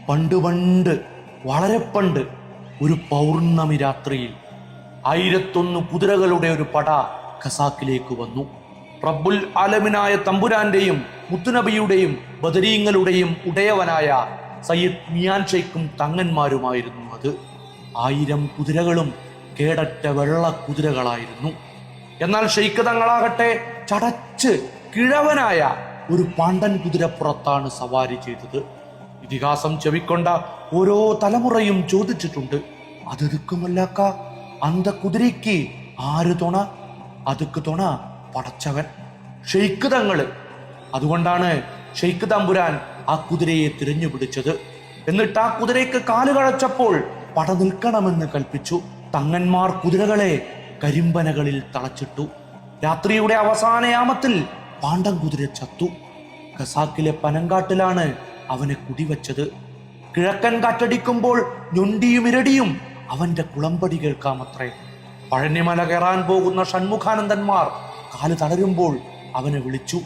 പണ്ട് പണ്ട് വളരെ പണ്ട് ഒരു പൗർണമി രാത്രിയിൽ 1001 കുതിരകളുടെ ഒരു പട ഖസാക്കിലേക്ക് വന്നു. റബ്ബുൽ ആലമിനായ തമ്പുരാന്റെയും മുത്തുനബിയുടെയും ബദരീങ്ങളുടെയും ഉടയവനായ സയ്യിദ് മിയാൻ ഷെയ്ഖും തങ്ങന്മാരുമായിരുന്നു അത്. 1000 കുതിരകളും കേടറ്റ വെള്ള കുതിരകളായിരുന്നു. എന്നാൽ ഷെയ്ഖ് തങ്ങളാകട്ടെ ചടച്ച് കിഴവനായ ഒരു പാണ്ടൻ കുതിരപ്പുറത്താണ് സവാരി ചെയ്തത്. ഇതിഹാസം ചെവിക്കൊണ്ട ഓരോ തലമുറയും ചോദിച്ചിട്ടുണ്ട്, അതെടുക്കുമല്ലാക്ക അന്ത കുതിരയ്ക്ക് ആര് തുണ? അതുക്ക് തുണ പടച്ചവൻ, ഷെയ്ഖ് തങ്ങള്. അതുകൊണ്ടാണ് ഷെയ്ഖ് തമ്പുരാൻ ആ കുതിരയെ തിരഞ്ഞു പിടിച്ചത്. എന്നിട്ട് ആ കുതിരയ്ക്ക് കാല് കഴച്ചപ്പോൾ പട നിൽക്കണമെന്ന് കൽപ്പിച്ചു. തങ്ങന്മാർ കുതിരകളെ കരിമ്പനകളിൽ തളച്ചിട്ടു. രാത്രിയുടെ അവസാന യാമത്തിൽ പാണ്ടൻ കുതിര ചത്തു. ഖസാക്കിലെ പനങ്കാട്ടിലാണ് അവനെ കുടിവെച്ചത്. കിഴക്കൻ കാറ്റടിക്കുമ്പോൾ ഞൊണ്ടിയും ഇരടിയും അവന്റെ കുളമ്പടി കേൾക്കാമത്രേ. പഴനിമല കയറാൻ പോകുന്ന ഷൺമുഖാനന്ദന്മാർ കാല് തളരുമ്പോൾ അവനെ വിളിച്ചു.